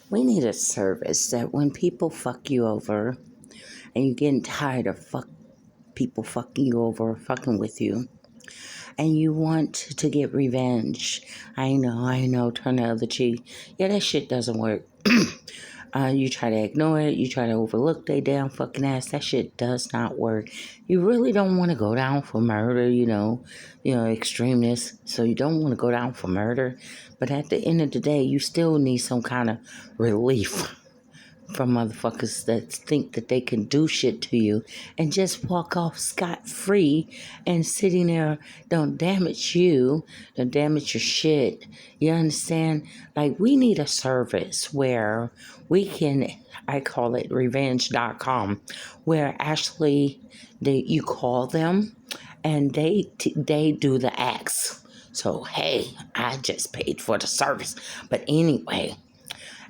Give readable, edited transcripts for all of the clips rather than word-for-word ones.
We need a service that when people fuck you over and you're getting tired of people fucking you over, fucking with you, and you want to get revenge. I know, turn the other cheek. Yeah, that shit doesn't work. You try to ignore it, you try to overlook they damn fucking ass. That shit does not work. You really don't want to go down for murder, extremists. So you don't want to go down for murder. But at the end of the day, you still need some kind of relief from motherfuckers that think that they can do shit to you and just walk off scot-free, and sitting there don't damage you, don't damage your shit. You understand? Like, we need a service where we can, I call it revenge.com, where actually you call them and they do the acts. So, hey, I just paid for the service. But anyway,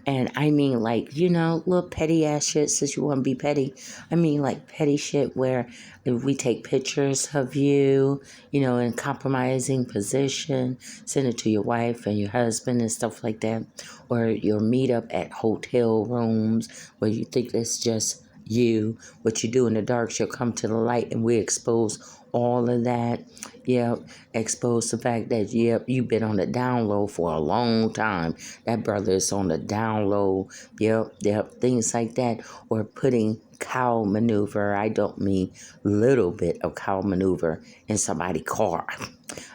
and I mean, like, little petty ass shit, since you want to be petty. I mean, like, petty shit where if we take pictures of you, in compromising position, send it to your wife and your husband and stuff like that. Or your meetup at hotel rooms where you think it's just you. What you do in the dark shall come to the light, and we expose all of that. Yep, expose the fact that, yep, you've been on the down low for a long time. That brother is on the down low. Yep, things like that. Or putting cow maneuver, I don't mean little bit of cow maneuver in somebody's car.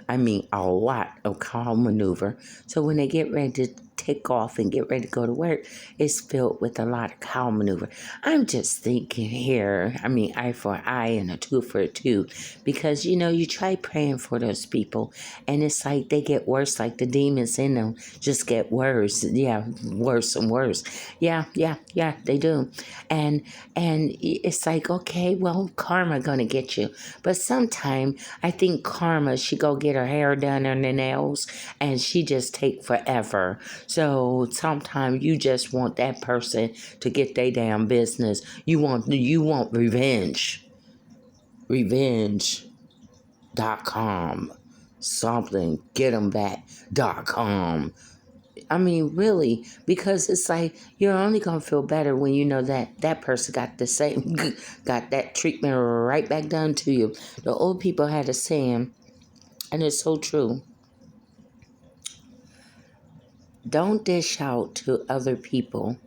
I mean a lot of cow maneuver. So when they get ready to take off and get ready to go to work, it's filled with a lot of cow maneuver. I'm just thinking here, I mean, eye for an eye and a tooth for a tooth, because, you try praying for those people, and it's like they get worse, like the demons in them just get worse. Yeah, worse and worse. Yeah, they do. And it's like, okay, well, karma gonna get you. But sometime I think karma, she go get her hair done and her nails, and she just take forever. So sometimes you just want that person to get their damn business. You want revenge. Revenge.com. Something. Get'emback.com. I mean, really, because it's like you're only gonna feel better when you know that person got the same, got that treatment right back done to you. The old people had a saying, and it's so true. Don't dish out to other people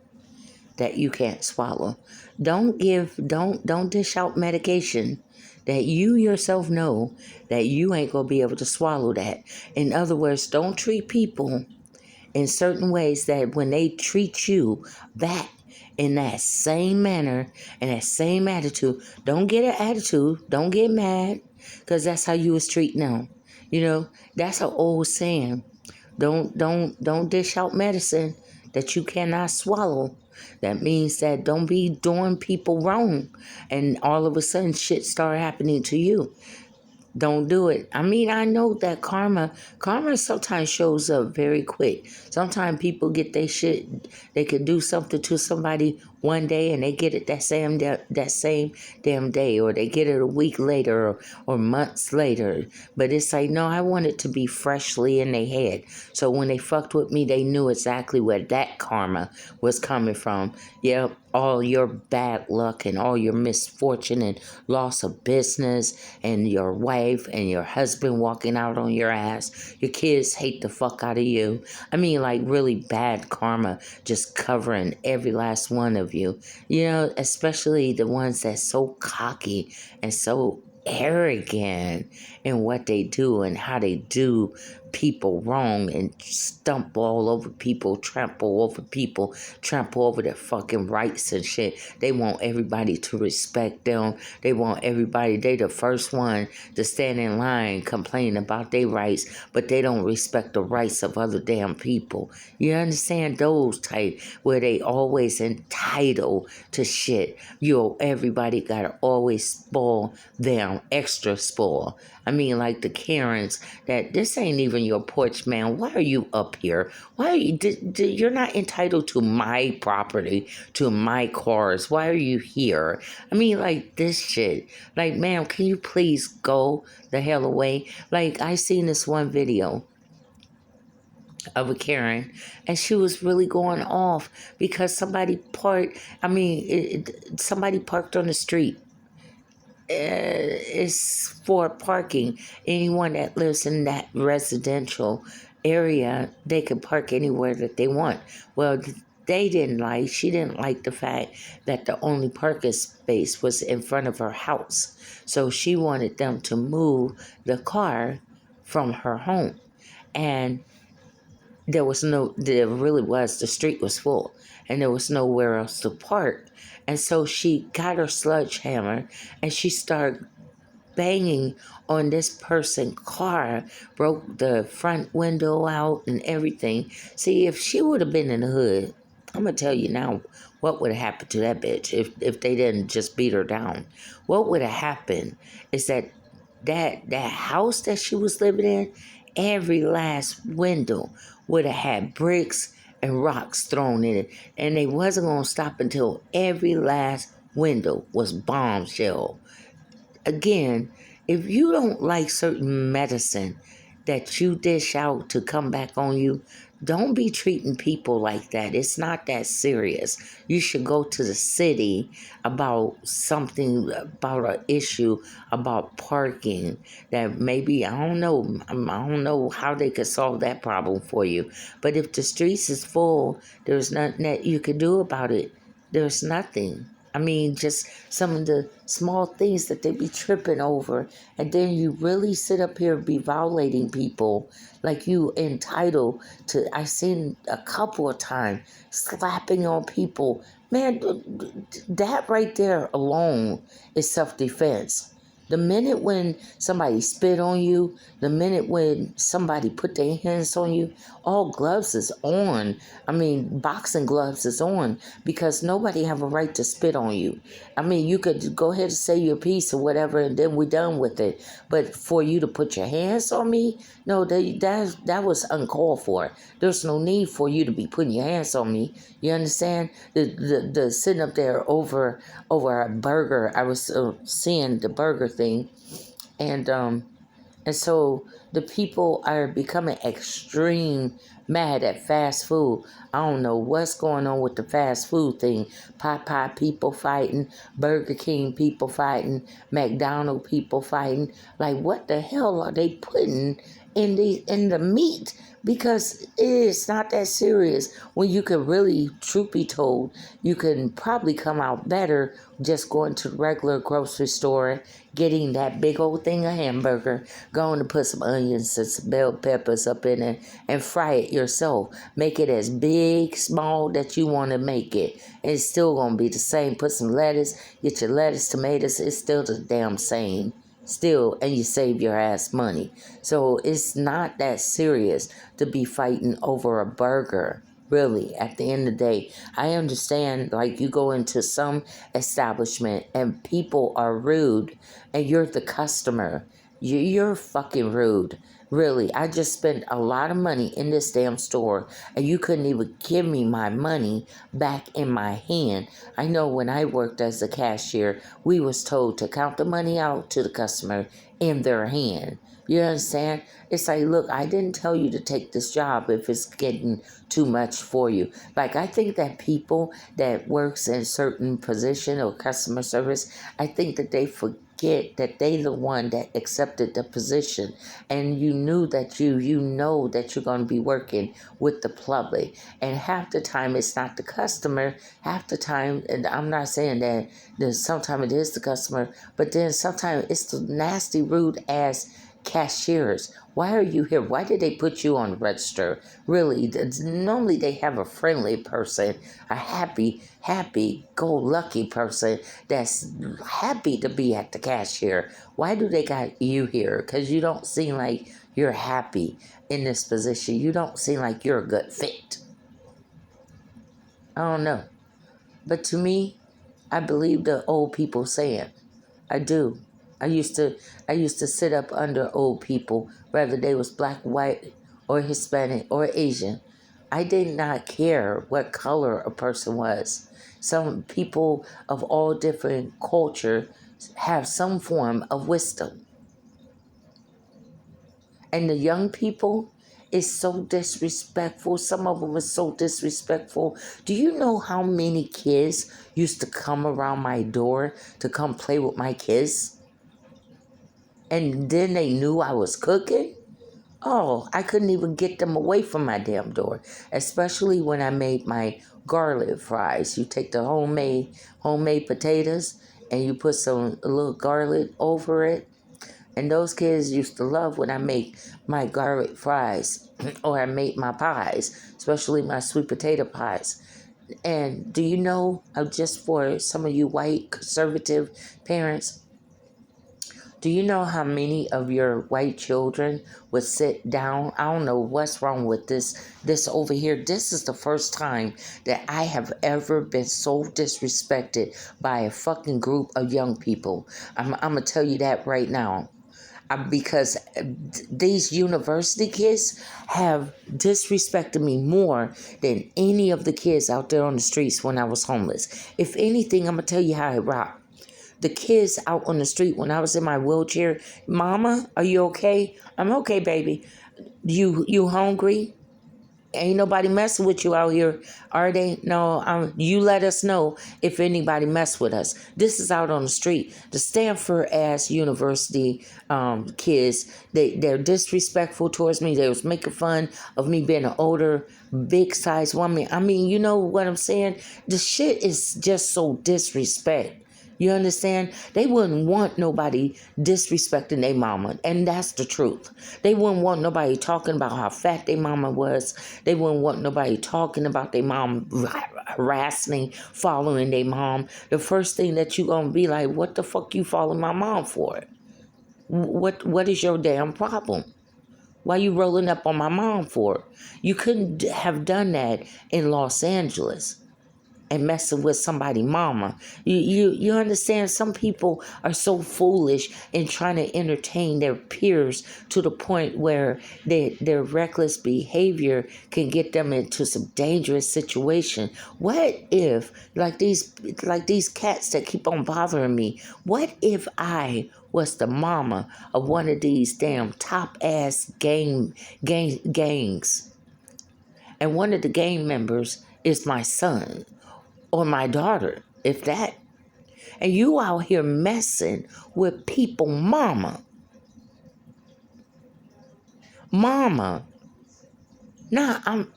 that you can't swallow. Don't dish out medication that you yourself know that you ain't gonna be able to swallow that. In other words, don't treat people in certain ways that when they treat you back in that same manner and that same attitude, don't get an attitude, don't get mad, because that's how you was treating them. That's an old saying. Don't dish out medicine that you cannot swallow. That means that don't be doing people wrong, and all of a sudden shit start happening to you. Don't do it. I mean, I know that karma sometimes shows up very quick. Sometimes people get their shit, they could do something to somebody one day and they get it that same damn day, or they get it a week later, or months later. But it's like, no, I want it to be freshly in their head. So when they fucked with me, they knew exactly where that karma was coming from. Yep, all your bad luck and all your misfortune and loss of business, and your wife and your husband walking out on your ass. Your kids hate the fuck out of you. I mean, like, really bad karma just covering every last one of you. Especially the ones that's so cocky and so arrogant in what they do and how they do people wrong, and stump all over people, trample over their fucking rights and shit. They want everybody to respect them. They the first one to stand in line, complain about their rights, but they don't respect the rights of other damn people. You understand? Those type where they always entitled to shit. Everybody gotta always spoil them, extra spoil. I mean, like the Karens, that this ain't even your porch, man. Why are you up here? Why are you, you're not entitled to my property, to my cars. Why are you here? I mean, like, this shit. Like, man, can you please go the hell away? Like, I seen this one video of a Karen, and she was really going off because somebody parked. I mean, somebody parked on the street. It's for parking. Anyone that lives in that residential area, they can park anywhere that they want. Well, she didn't like the fact that the only parking space was in front of her house. So she wanted them to move the car from her home. And there really was, the street was full and there was nowhere else to park. And so she got her sledgehammer and she started banging on this person's car, broke the front window out and everything. See, if she would have been in the hood, I'm going to tell you now what would have happened to that bitch if they didn't just beat her down. What would have happened is that house that she was living in, every last window would have had bricks and rocks thrown in it. And they wasn't going to stop until every last window was bombshell. Again, if you don't like certain medicine that you dish out to come back on you, don't be treating people like that. It's not that serious. You should go to the city about something, about an issue, about parking that maybe, I don't know how they could solve that problem for you. But if the streets is full, there's nothing that you can do about it. There's nothing. I mean, just some of the small things that they be tripping over. And then you really sit up here and be violating people like you entitled to. I've seen a couple of times slapping on people. Man, that right there alone is self-defense. The minute when somebody spit on you, the minute when somebody put their hands on you, all gloves is on. I mean, boxing gloves is on because nobody have a right to spit on you. I mean, you could go ahead and say your piece or whatever, and then we're done with it. But for you to put your hands on me, no, that was uncalled for. There's no need for you to be putting your hands on me. You understand? The sitting up there over a burger. I was seeing the burger thing, and so the people are becoming extreme mad at fast food. I don't know what's going on with the fast food thing. Popeye people fighting, Burger King people fighting, McDonald's people fighting. Like, what the hell are they putting in the meat? Because it's not that serious when you can really, truth be told, you can probably come out better just going to the regular grocery store, getting that big old thing of hamburger, going to put some onions and some bell peppers up in it and fry it yourself. Make it as big, small that you want to make it. And it's still going to be the same. Put some lettuce, get your lettuce, tomatoes, it's still the damn same. Still, and you save your ass money. So it's not that serious to be fighting over a burger. Really, at the end of the day, I understand, like, you go into some establishment and people are rude and you're the customer. You're fucking rude. Really, I just spent a lot of money in this damn store and you couldn't even give me my money back in my hand. I know when I worked as a cashier, we was told to count the money out to the customer in their hand. You understand? It's like, look, I didn't tell you to take this job if it's getting too much for you. Like, I think that people that works in certain position or customer service, I think that they forget that they the one that accepted the position, and you knew that you know that you're going to be working with the public, and half the time it's not the customer, half the time, and I'm not saying that sometimes it is the customer, but then sometimes it's the nasty rude ass cashiers. Why are you here? Why did they put you on the register? Really, normally they have a friendly person, a happy, go lucky person that's happy to be at the cashier. Why do they got you here? Because you don't seem like you're happy in this position. You don't seem like you're a good fit. I don't know. But to me, I believe the old people saying. I do. I used to sit up under old people, whether they was black, white, or Hispanic, or Asian. I did not care what color a person was. Some people of all different culture have some form of wisdom. And the young people, is so disrespectful. Some of them are so disrespectful. Do you know how many kids used to come around my door to come play with my kids? And then they knew I was cooking? Oh, I couldn't even get them away from my damn door. Especially when I made my garlic fries. You take the homemade potatoes and you put a little garlic over it. And those kids used to love when I make my garlic fries or I make my pies, especially my sweet potato pies. And do you know, just for some of you white conservative parents, do you know how many of your white children would sit down? I don't know what's wrong with this over here. This is the first time that I have ever been so disrespected by a fucking group of young people. I'm going to tell you that right now. Because these university kids have disrespected me more than any of the kids out there on the streets when I was homeless. If anything, I'm going to tell you how it rocked. The kids out on the street when I was in my wheelchair, Mama, are you okay? I'm okay, baby. You hungry? Ain't nobody messing with you out here, are they? No, you let us know if anybody mess with us. This is out on the street. The Stanford ass university kids, they're disrespectful towards me. They was making fun of me being an older, big size woman. I mean, you know what I'm saying? The shit is just so disrespect. You understand? They wouldn't want nobody disrespecting their mama, and that's the truth. They wouldn't want nobody talking about how fat their mama was. They wouldn't want nobody talking about their mom harassing, following their mom. The first thing that you gonna be like, what the fuck you following my mom for? What is your damn problem? Why you rolling up on my mom for? You couldn't have done that in Los Angeles and messing with somebody mama. You understand? Some people are so foolish in trying to entertain their peers to the point where their reckless behavior can get them into some dangerous situation. What if, like these cats that keep on bothering me, what if I was the mama of one of these damn top ass gangs, and one of the gang members is my son or my daughter, if that. And you out here messing with people, mama. Mama. I'm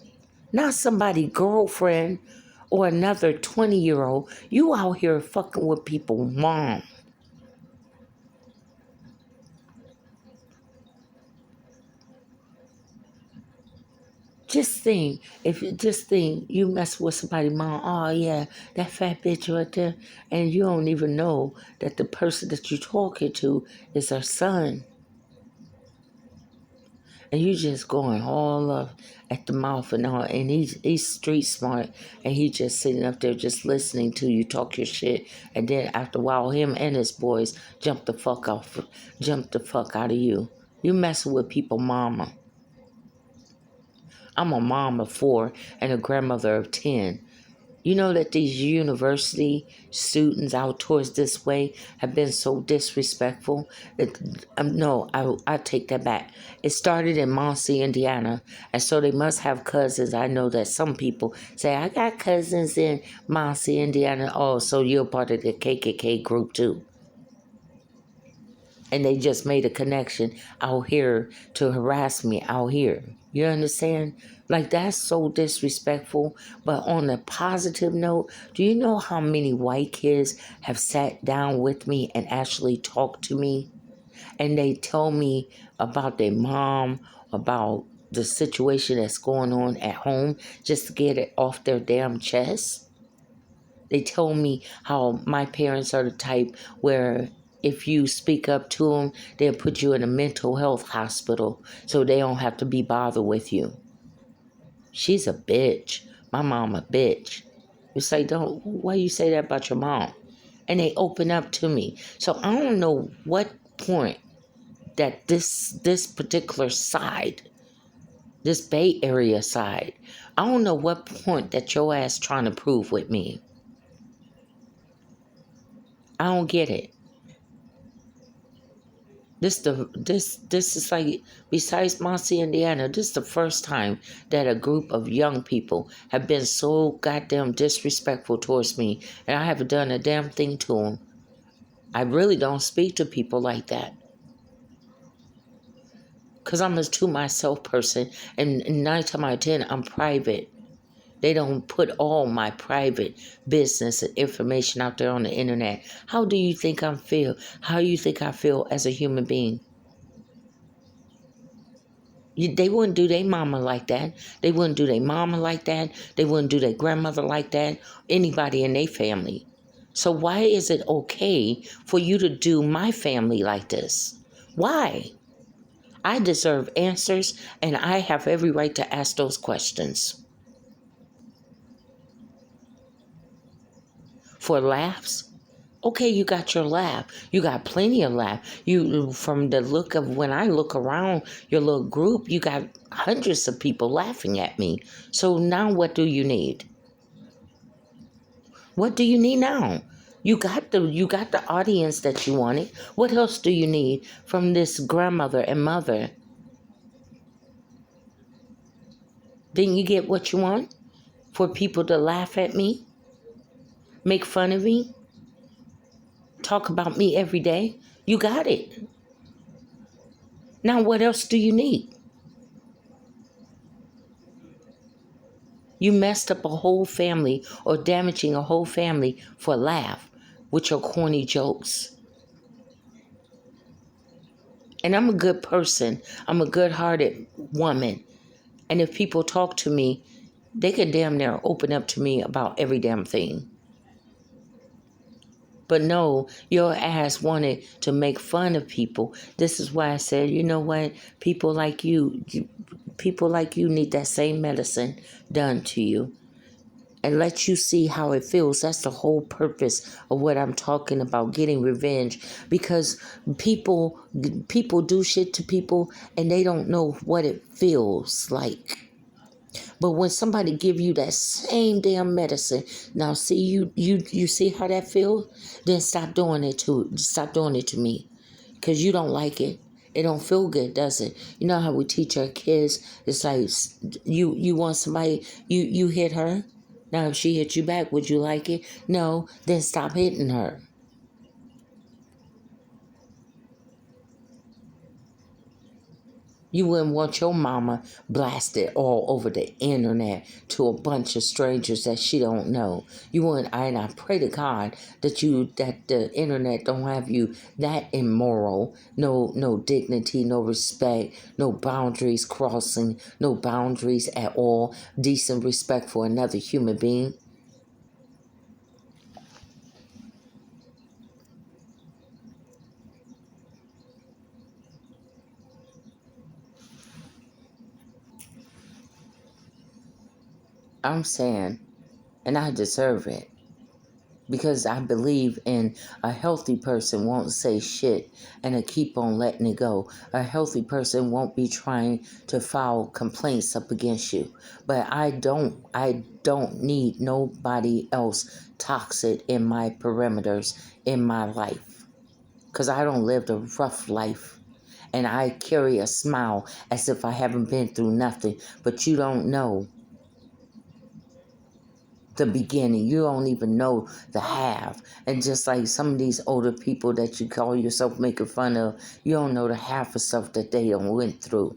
not somebody girlfriend or another 20-year-old. You out here fucking with people, mom. Just think, you mess with somebody, mom, oh yeah, that fat bitch right there, and you don't even know that the person that you're talking to is her son. And you just going all up at the mouth and all, and he's street smart, and he just sitting up there just listening to you talk your shit, and then after a while, him and his boys jump the fuck out of you. You messing with people, mama. I'm a mom of 4 and a grandmother of 10. You know that these university students out towards this way have been so disrespectful that, no, I take that back. It started in Muncie, Indiana, and so they must have cousins. I know that some people say, I got cousins in Muncie, Indiana. Oh, so you're part of the KKK group too. And they just made a connection out here to harass me out here. You understand? Like, that's so disrespectful. But on a positive note, do you know how many white kids have sat down with me and actually talked to me? And they tell me about their mom, about the situation that's going on at home, just to get it off their damn chest. They told me how my parents are the type where if you speak up to them, they'll put you in a mental health hospital so they don't have to be bothered with you. She's a bitch. My mom a bitch. You say, why you say that about your mom? And they open up to me. So I don't know what point that this particular side, this Bay Area side, I don't know what point that your ass trying to prove with me. I don't get it. This is like, besides Muncie, Indiana, this is the first time that a group of young people have been so goddamn disrespectful towards me, and I haven't done a damn thing to them. I really don't speak to people like that, because I'm a to myself person, and 9 times out of 10, I'm private. They don't put all my private business and information out there on the internet. How do you think I feel? How do you think I feel as a human being? They wouldn't do their mama like that. They wouldn't do their mama like that. They wouldn't do their grandmother like that. Anybody in their family. So why is it okay for you to do my family like this? Why? I deserve answers, and I have every right to ask those questions. For laughs? Okay, you got your laugh. You got plenty of laugh. You, from the look of, when I look around your little group, you got hundreds of people laughing at me. So now what do you need? What do you need now? You got the audience that you wanted. What else do you need from this grandmother and mother? Didn't you get what you want? For people to laugh at me, make fun of me, talk about me every day? You got it. Now what else do you need? You messed up a whole family, or damaging a whole family for a laugh with your corny jokes. And I'm a good person. I'm a good-hearted woman. And if people talk to me, they can damn near open up to me about every damn thing. But no, your ass wanted to make fun of people. This is why I said, you know what? People like you need that same medicine done to you, and let you see how it feels. That's the whole purpose of what I'm talking about, getting revenge. Because people do shit to people, and they don't know what it feels like. But when somebody give you that same damn medicine, now see, you see how that feels? Then stop doing it to me, because you don't like it. It don't feel good, does it? You know how we teach our kids? It's like, you want somebody, you hit her. Now if she hit you back, would you like it? No. Then stop hitting her. You wouldn't want your mama blasted all over the internet to a bunch of strangers that she don't know. You wouldn't. And I pray to God that the internet don't have you that immoral. No dignity, no respect, no boundaries crossing, no boundaries at all. Decent respect for another human being. I'm saying, and I deserve it. Because I believe in a healthy person won't say shit and keep on letting it go. A healthy person won't be trying to file complaints up against you. But I don't need nobody else toxic in my perimeters in my life. Because I don't live the rough life. And I carry a smile as if I haven't been through nothing. But you don't know the beginning. You don't even know the half. And just like some of these older people that you call yourself making fun of, you don't know the half of stuff that they done went through.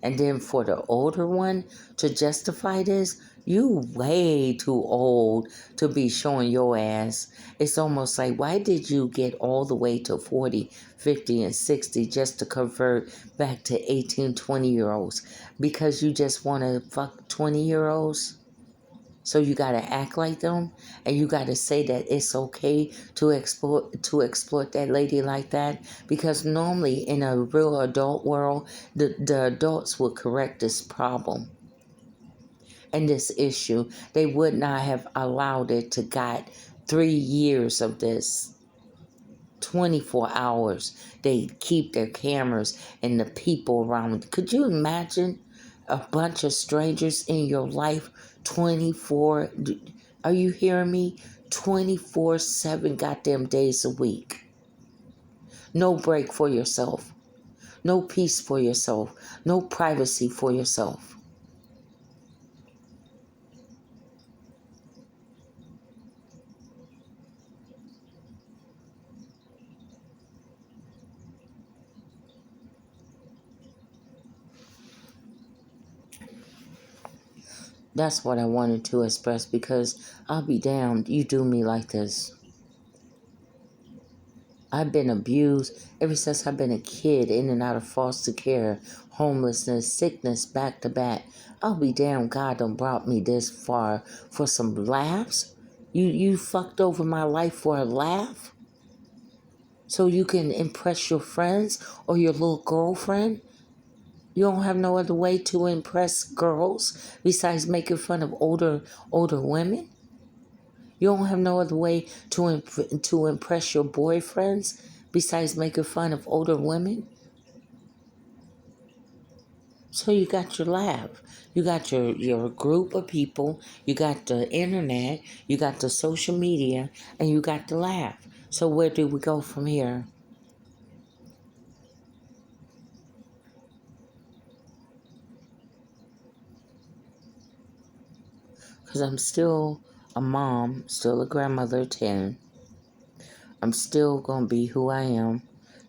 And then for the older one to justify this, you way too old to be showing your ass. It's almost like, why did you get all the way to 40, 50, and 60 just to convert back to 18, 20-year-olds? Because you just want to fuck 20-year-olds? So you got to act like them, and you got to say that it's okay to exploit that lady like that, because normally in a real adult world, the adults would correct this problem and this issue. They would not have allowed it to got 3 years of this. 24 hours. They keep their cameras and the people around. Could you imagine a bunch of strangers in your life 24? Are you hearing me? 24/7 goddamn days a week. No break for yourself. No peace for yourself. No privacy for yourself. That's what I wanted to express, because I'll be damned, you do me like this. I've been abused ever since I've been a kid, in and out of foster care, homelessness, sickness, back to back. I'll be damned, God done brought me this far for some laughs. You fucked over my life for a laugh? So you can impress your friends or your little girlfriend? You don't have no other way to impress girls besides making fun of older women? You don't have no other way to impress your boyfriends besides making fun of older women? So you got your laugh. You got your group of people, you got the internet, you got the social media, and you got the laugh. So where do we go from here? Because I'm still a mom, still a grandmother of 10. I'm still going to be who I am.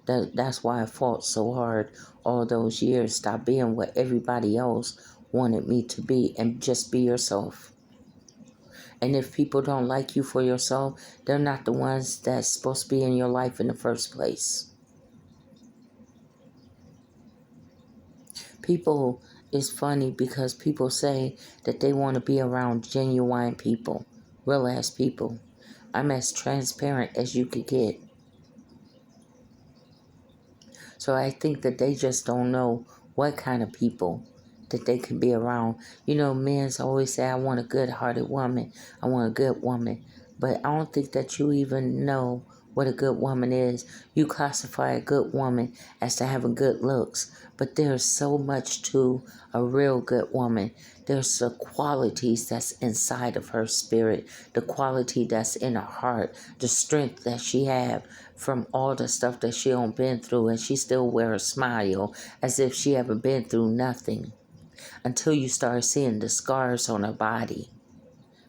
That's why I fought so hard all those years. Stop being what everybody else wanted me to be and just be yourself. And if people don't like you for yourself, they're not the ones that's supposed to be in your life in the first place. People, it's funny because people say that they want to be around genuine people, real ass people. I'm as transparent as you could get. So I think that they just don't know what kind of people that they can be around. You know, men always say, I want a good-hearted woman. I want a good woman. But I don't think that you even know what a good woman is. You classify a good woman as to having good looks. But there's so much to a real good woman. There's the qualities that's inside of her spirit, the quality that's in her heart, the strength that she have from all the stuff that she done been through, and she still wear a smile as if she haven't been through nothing, until you start seeing the scars on her body,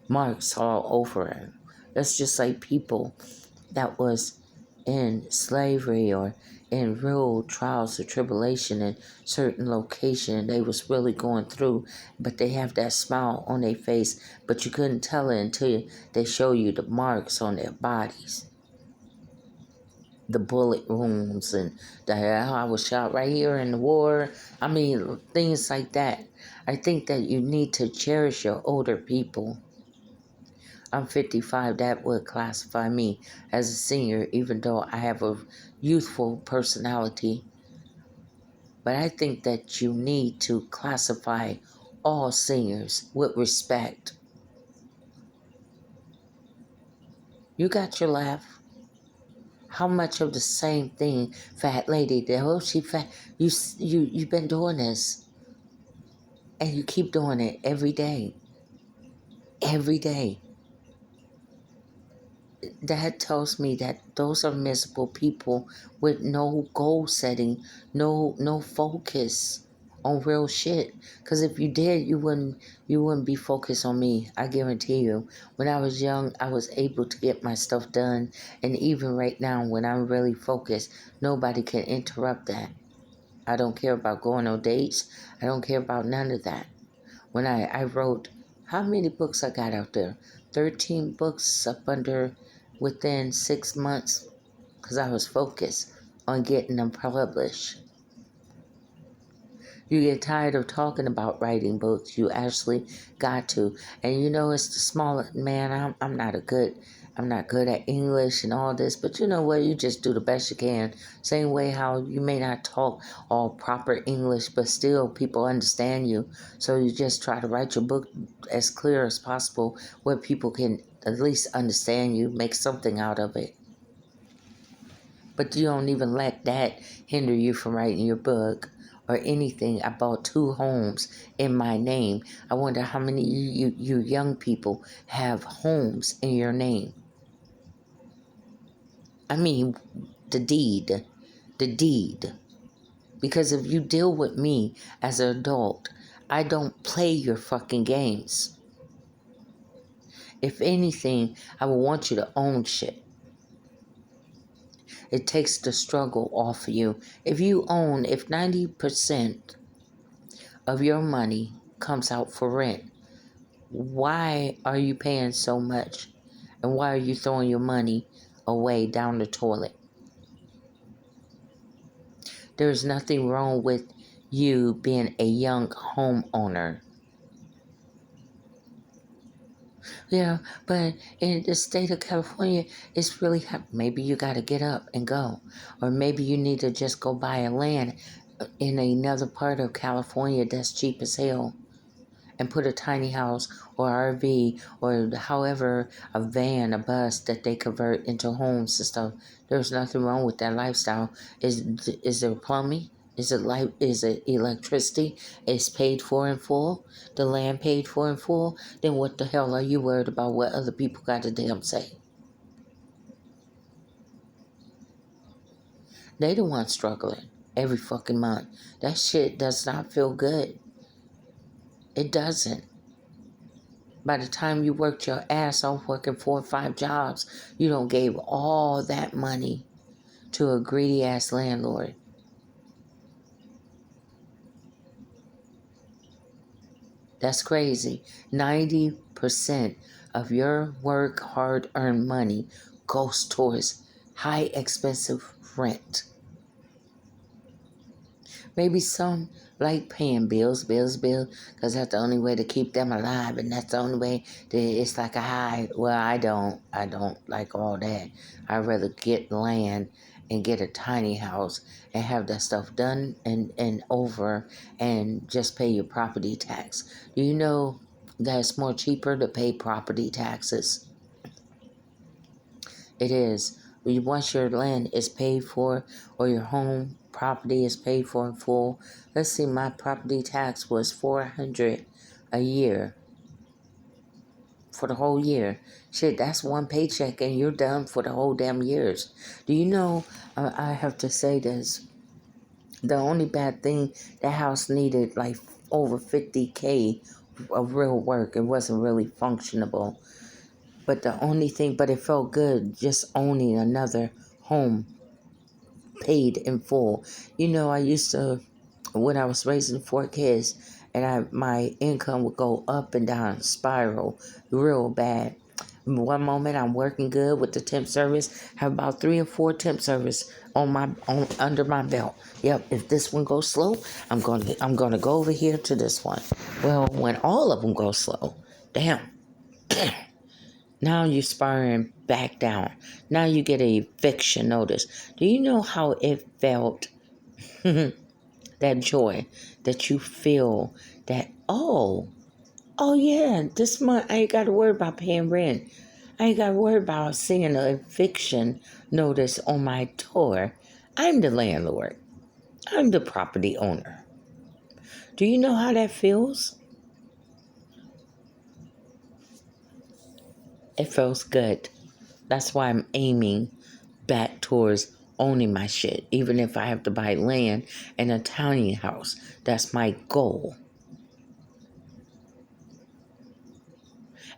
marks all over her. That's just like people that was in slavery or in real trials or tribulation in certain location, they was really going through, but they have that smile on their face, but you couldn't tell it until they show you the marks on their bodies, the bullet wounds, and I was shot right here in the war. I mean, things like that. I think that you need to cherish your older people. I'm 55. That would classify me as a senior, even though I have a youthful personality. But I think that you need to classify all seniors with respect. You got your laugh. How much of the same thing, fat lady? Oh, she fat. You've been doing this, and you keep doing it every day. Every day. That tells me that those are miserable people with no goal setting, no focus on real shit. Because if you did, you wouldn't be focused on me. I guarantee you. When I was young, I was able to get my stuff done, and even right now, when I'm really focused, nobody can interrupt that. I don't care about going on dates. I don't care about none of that. When I wrote, how many books I got out there? 13 books up under within 6 months, because I was focused on getting them published. You get tired of talking about writing books. You actually got to. And you know, it's the small man. I'm not good at English and all this, but you know what? You just do the best you can. Same way how you may not talk all proper English, but still people understand you. So you just try to write your book as clear as possible where people can at least understand you, make something out of it. But you don't even let that hinder you from writing your book or anything. I bought 2 homes in my name. I wonder how many you young people have homes in your name. I mean, the deed. The deed. Because if you deal with me as an adult, I don't play your fucking games. If anything, I would want you to own shit. It takes the struggle off of you. If 90% of your money comes out for rent, why are you paying so much? And why are you throwing your money away down the toilet? There's nothing wrong with you being a young homeowner. Yeah, but in the state of California, it's really maybe you got to get up and go, or maybe you need to just go buy a land in another part of California that's cheap as hell, and put a tiny house or RV or however a van, a bus that they convert into homes and stuff. There's nothing wrong with that lifestyle. Is there plumbing? Is it light? Is it electricity? Is paid for in full? The land paid for in full? Then what the hell are you worried about what other people got to damn say? They the ones struggling every fucking month. That shit does not feel good. It doesn't. By the time you worked your ass off working 4 or 5 jobs, you don't gave all that money to a greedy ass landlord. That's crazy. 90% of your work hard earned money goes towards high expensive rent. Maybe some like paying bills, because that's the only way to keep them alive, and that's the only way that it's like a high. Well, I don't like all that. I'd rather get land and get a tiny house and have that stuff done and over and just pay your property tax. Do you know that it's more cheaper to pay property taxes? It is. Once your land is paid for or your home property is paid for in full. Let's see, my property tax was $400 a year for the whole year. Shit, that's one paycheck and you're done for the whole damn years. Do you know, I have to say this, the only bad thing, that house needed like over 50K of real work. It wasn't really functionable. But it felt good just owning another home paid in full. You know, I used to, when I was raising 4 kids, and my income would go up and down, spiral, real bad. One moment I'm working good with the temp service, have about 3 or 4 temp service under my belt. Yep, if this one goes slow, I'm gonna go over here to this one. Well, when all of them go slow, damn. Now you're spiraling back down. Now you get a eviction notice. Do you know how it felt? That joy that you feel that, oh yeah, this month I ain't got to worry about paying rent. I ain't got to worry about seeing an eviction notice on my door. I'm the landlord. I'm the property owner. Do you know how that feels? It feels good. That's why I'm aiming back towards owning my shit. Even if I have to buy land and a tiny house, that's my goal.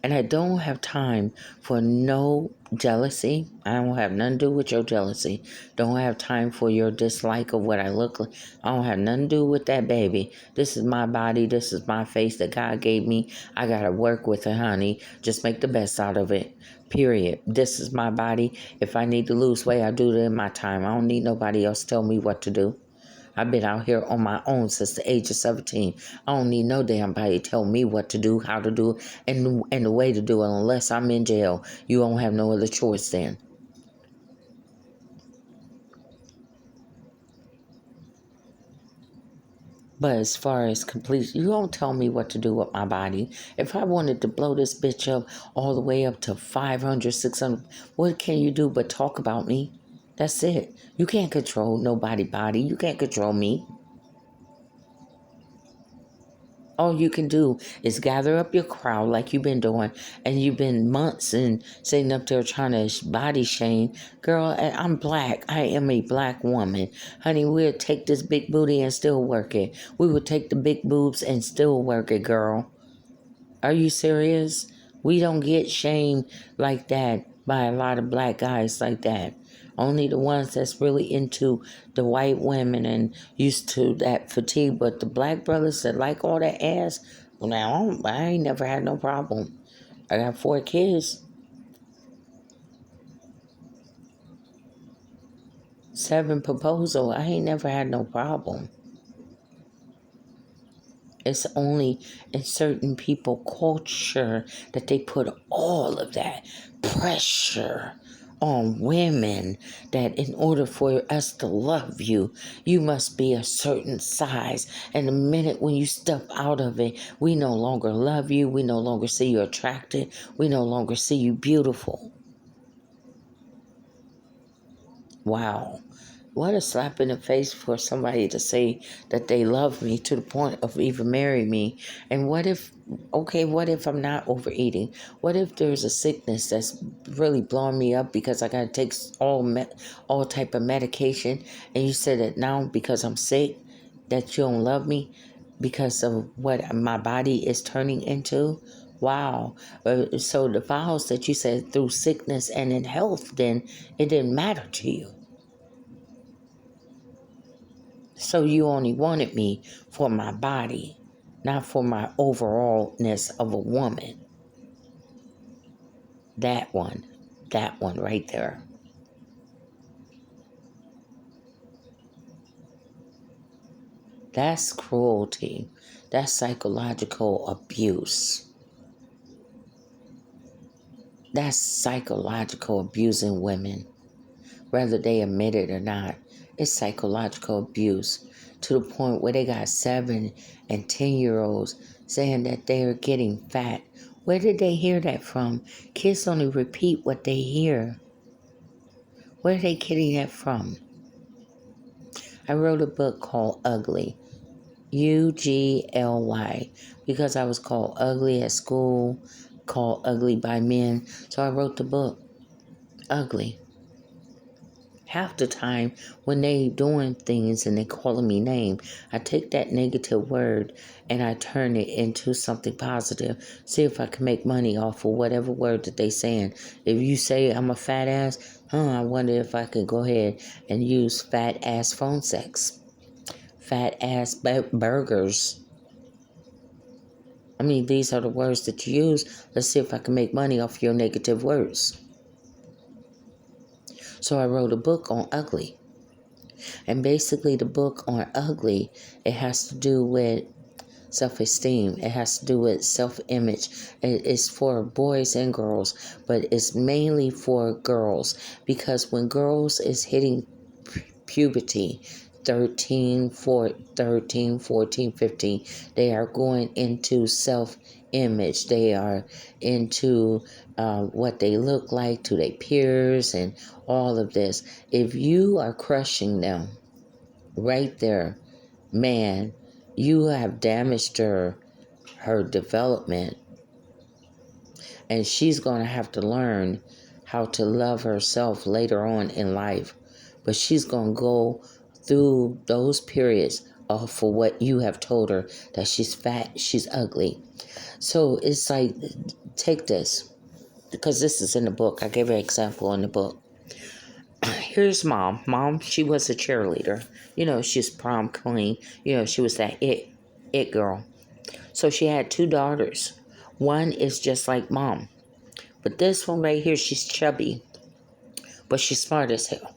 And I don't have time for no jealousy. I don't have nothing to do with your jealousy. Don't have time for your dislike of what I look like. I don't have nothing to do with that, baby. This is my body. This is my face that God gave me. I got to work with it, honey. Just make the best out of it. Period. This is my body. If I need to lose weight, I do it in my time. I don't need nobody else to tell me what to do. I've been out here on my own since the age of 17. I don't need no damn body to tell me what to do, how to do, and the way to do it unless I'm in jail. You don't have no other choice then. But as far as complete, you don't tell me what to do with my body. If I wanted to blow this bitch up all the way up to 500, 600, what can you do but talk about me? That's it. You can't control nobody's body. You can't control me. All you can do is gather up your crowd like you've been doing, and you've been months and sitting up there trying to body shame. Girl, I'm black. I am a black woman. Honey, we'll take this big booty and still work it. We would take the big boobs and still work it, girl. Are you serious? We don't get shamed like that by a lot of black guys like that. Only the ones that's really into the white women and used to that fatigue. But the black brothers that like all that ass, well, now I ain't never had no problem. I got 4 kids, 7 proposal. I ain't never had no problem. It's only in certain people culture that they put all of that pressure on women, that in order for us to love you, you must be a certain size. And the minute when you step out of it, we no longer love you. We no longer see you attractive. We no longer see you beautiful. Wow. What a slap in the face for somebody to say that they love me to the point of even marrying me. And what if I'm not overeating? What if there's a sickness that's really blowing me up because I got to take all type of medication, and you said that now because I'm sick that you don't love me because of what my body is turning into? Wow. So the vows that you said through sickness and in health, then it didn't matter to you. So you only wanted me for my body, not for my overallness of a woman. That one right there. That's cruelty. That's psychological abuse. That's psychological abusing women, whether they admit it or not. It's psychological abuse to the point where they got 7 and 10-year-olds saying that they are getting fat. Where did they hear that from? Kids only repeat what they hear. Where are they getting that from? I wrote a book called Ugly, Ugly, because I was called ugly at school, called ugly by men. So I wrote the book, Ugly. Half the time when they doing things and they calling me name, I take that negative word and I turn it into something positive. See if I can make money off of whatever word that they saying. If you say I'm a fat ass, I wonder if I can go ahead and use fat ass phone sex, fat ass burgers. I mean, these are the words that you use. Let's see if I can make money off your negative words. So I wrote a book on ugly. And basically the book on ugly, it has to do with self-esteem. It has to do with self-image. It's for boys and girls, but it's mainly for girls, because when girls is hitting puberty, 13, 14, 15, they are going into self-image. They are into what they look like to their peers and all of this. If you are crushing them right there, man, you have damaged her development, and she's going to have to learn how to love herself later on in life. But she's going to go through those periods for what you have told her, that she's fat, she's ugly. So it's like, take this, because this is in the book. I gave an example in the book. Here's mom. Mom, she was a cheerleader. She's prom queen. She was that it girl. So she had 2 daughters. One is just like mom. But this one right here, she's chubby. But she's smart as hell.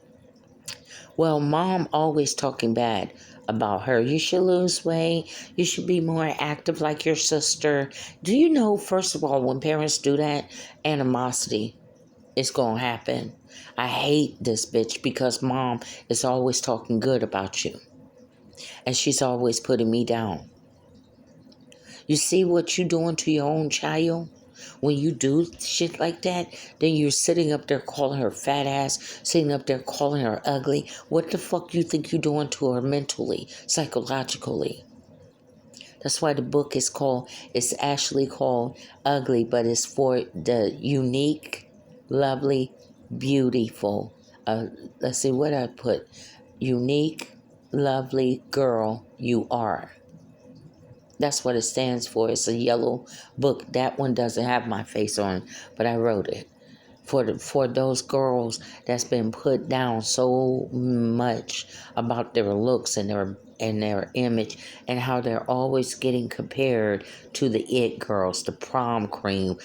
Well, mom always talking bad about her. You should lose weight. You should be more active like your sister. Do you know, first of all, when parents do that, animosity is going to happen. I hate this bitch because mom is always talking good about you. And she's always putting me down. You see what you doing to your own child? When you do shit like that, then you're sitting up there calling her fat ass, sitting up there calling her ugly. What the fuck you think you're doing to her mentally, psychologically? That's why the book is called, it's actually called Ugly, but it's for the unique, lovely, beautiful. Let's see what I put. Unique, lovely girl you are. That's what it stands for. It's a yellow book. That one doesn't have my face on, but I wrote it for those girls that's been put down so much about their looks and their image, and how they're always getting compared to the it girls, the prom queen,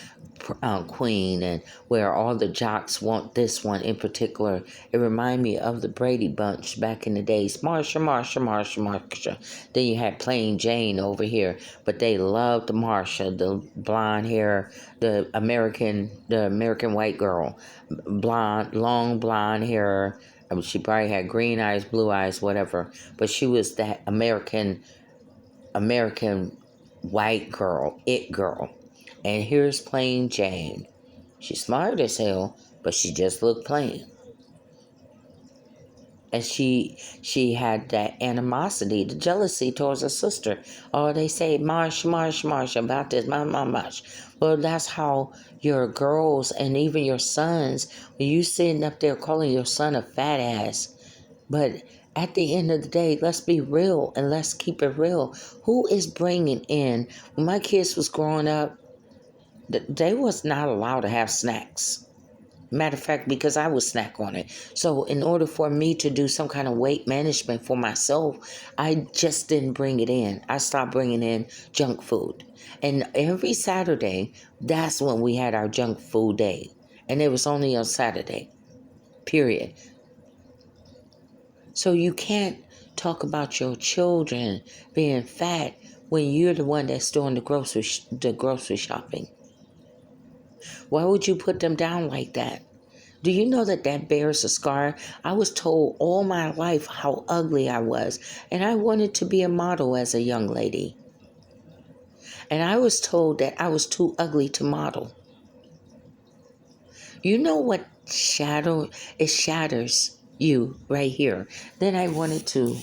and where all the jocks want this one in particular. It reminded me of the Brady Bunch back in the days. Marsha, Marsha, Marsha, Marsha. Then you had Plain Jane over here, but they loved Marsha, the blonde hair, the American white girl, blonde, long blonde hair. I mean, she probably had green eyes, blue eyes, whatever, but she was that American white girl, it girl. And here's Plain Jane. She's smart as hell, but she just looked plain. And she had that animosity, the jealousy towards her sister. Oh, they say marsh, marsh, marsh about this, marsh. Well, that's how your girls and even your sons, when you sitting up there calling your son a fat ass. But at the end of the day, let's be real and let's keep it real. Who is bringing in, when my kids was growing up, they was not allowed to have snacks. Matter of fact, because I would snack on it. So in order for me to do some kind of weight management for myself, I just didn't bring it in. I stopped bringing in junk food. And every Saturday, that's when we had our junk food day. And it was only on Saturday, period. So you can't talk about your children being fat when you're the one that's doing the grocery shopping. Why would you put them down like that? Do you know that that bears a scar? I was told all my life how ugly I was, and I wanted to be a model as a young lady. And I was told that I was too ugly to model. You know what it shatters you right here. Then I wanted to